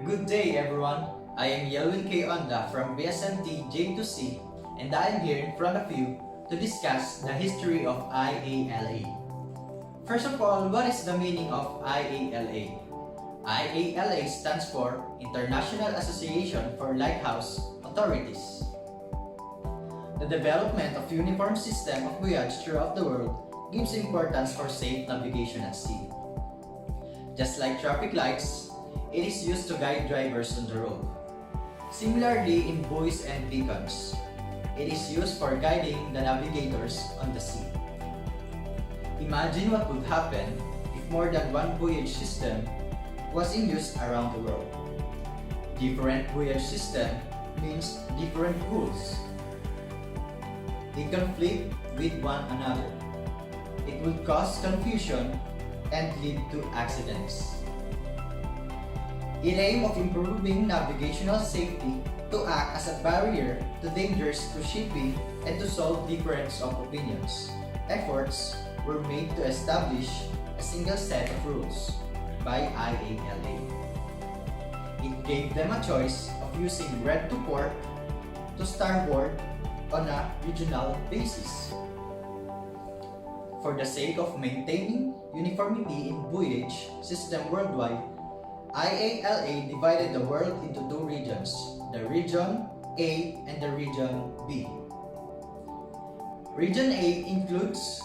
Good day everyone, I am Yelwin K. Onda from BSMT J2C and I am here in front of you to discuss the history of IALA. First of all, what is the meaning of IALA? IALA stands for International Association for Lighthouse Authorities. The development of uniform system of buoyage throughout the world gives importance for safe navigation at sea. Just like traffic lights, it is used to guide drivers on the road. Similarly, in buoys and beacons, it is used for guiding the navigators on the sea. Imagine what would happen if more than one buoyage system was in use around the world. Different buoyage system means different rules. They conflict with one another. It would cause confusion and lead to accidents. In aim of improving navigational safety to act as a barrier to dangers to shipping and to solve difference of opinions, efforts were made to establish a single set of rules by IALA. It gave them a choice of using red to port to starboard on a regional basis. For the sake of maintaining uniformity in buoyage system worldwide, IALA divided the world into two regions, the Region A and the Region B. Region A includes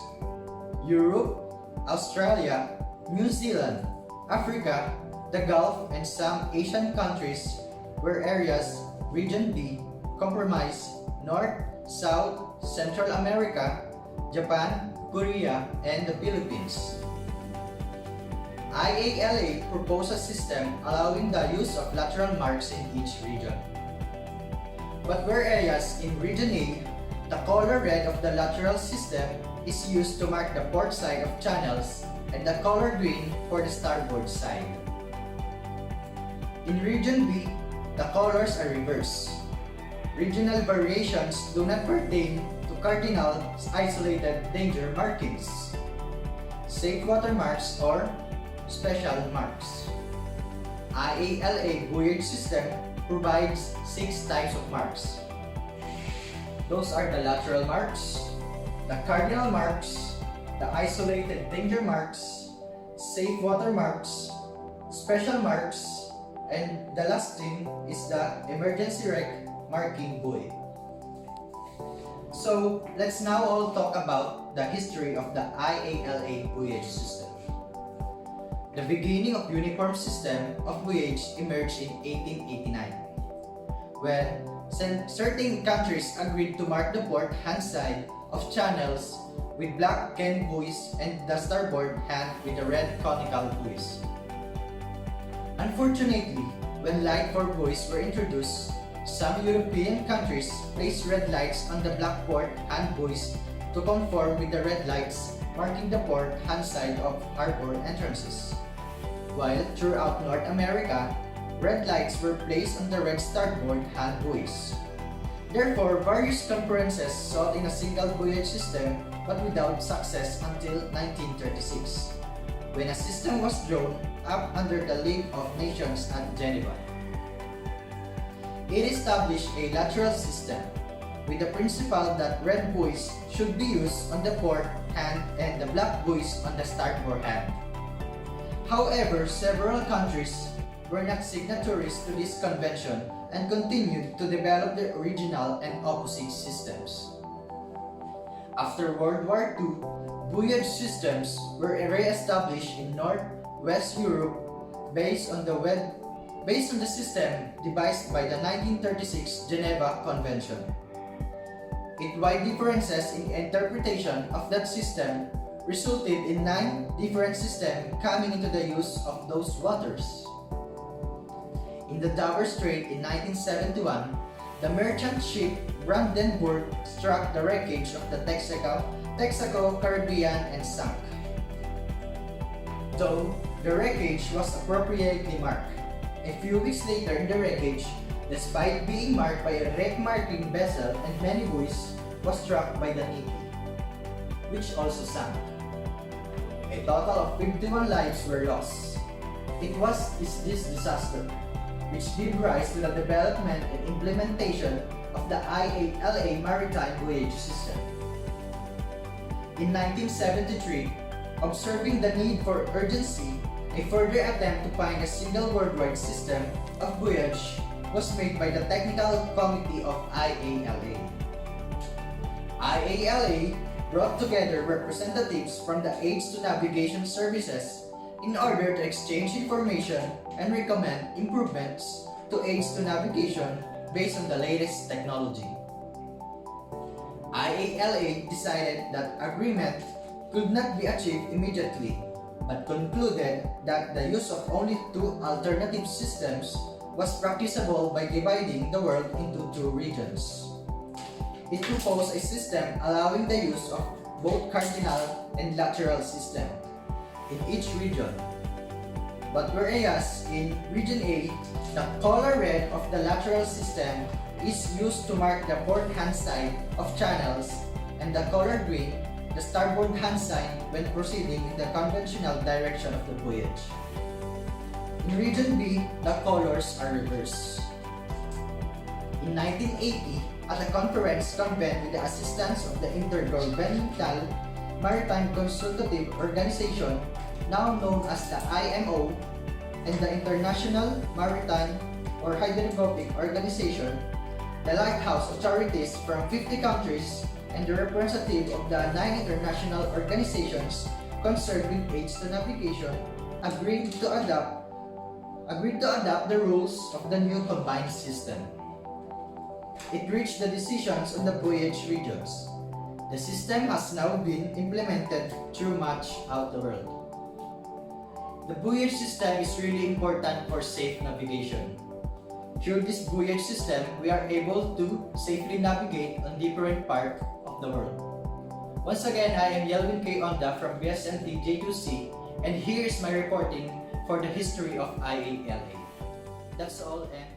Europe, Australia, New Zealand, Africa, the Gulf, and some Asian countries, where areas Region B comprise North, South, Central America, Japan, Korea, and the Philippines. IALA proposed a system allowing the use of lateral marks in each region. But where areas in Region A, the color red of the lateral system is used to mark the port side of channels and the color green for the starboard side. In Region B, the colors are reversed. Regional variations do not pertain to cardinal isolated danger markings, safe water marks, or special marks. IALA buoyage system provides 6 types of marks. Those are the lateral marks, the cardinal marks, the isolated danger marks, safe water marks, special marks, and the last thing is the emergency wreck marking buoy. So let's now all talk about the history of the IALA buoyage system. The beginning of uniform system of buoyage emerged in 1889, when certain countries agreed to mark the port hand side of channels with black Ken buoys and the starboard hand with the red conical buoys. Unfortunately, when light for buoys were introduced, some European countries placed red lights on the black port hand buoys to conform with the red lights marking the port hand side of harbor entrances. While throughout North America, red lights were placed on the red starboard hand buoys. Therefore, various conferences sought in a single buoyage system but without success until 1936, when a system was drawn up under the League of Nations at Geneva. It established a lateral system with the principle that red buoys should be used on the port hand and the black buoys on the starboard hand. However, several countries were not signatories to this convention and continued to develop their original and opposite systems. After World War II, buoyage systems were re-established in Northwest Europe based on the system devised by the 1936 Geneva Convention. Its wide differences in interpretation of that system resulted in 9 different systems coming into the use of those waters. In the Dover Strait in 1971, the merchant ship Brandenburg struck the wreckage of the Texaco Caribbean and sank. Though the wreckage was appropriately marked, a few weeks later in the wreckage, despite being marked by a wreck marking vessel and many buoys, was struck by the Navy, which also sank. A total of 51 lives were lost. It was this disaster which gave rise to the development and implementation of the IALA Maritime Buoyage system. In 1973, observing the need for urgency, a further attempt to find a single worldwide system of buoyage was made by the Technical Committee of IALA. IALA brought together representatives from the Aids to Navigation services in order to exchange information and recommend improvements to aids to navigation based on the latest technology. IALA decided that agreement could not be achieved immediately, but concluded that the use of only two alternative systems was practicable by dividing the world into two regions. It proposed a system allowing the use of both cardinal and lateral system in each region. But whereas in Region A, the color red of the lateral system is used to mark the port hand side of channels, and the color green, the starboard hand sign when proceeding in the conventional direction of the voyage. In Region B, the colors are reversed. In 1980, at a conference convened with the assistance of the Intergovernmental Maritime Consultative Organization, now known as the IMO, and the International Maritime or Hydrographic Organization, the lighthouse authorities from 50 countries, and the representative of the 9 international organizations concerned with aids to navigation agreed to adopt the rules of the new combined system. It reached the decisions on the voyage regions. The system has now been implemented through much of the world. The voyage system is really important for safe navigation. Through this voyage system, we are able to safely navigate on different parts of the world. Once again, I am Yelwin K. Onda from BSMT J2C, and here is my reporting for the history of IALA. That's all, and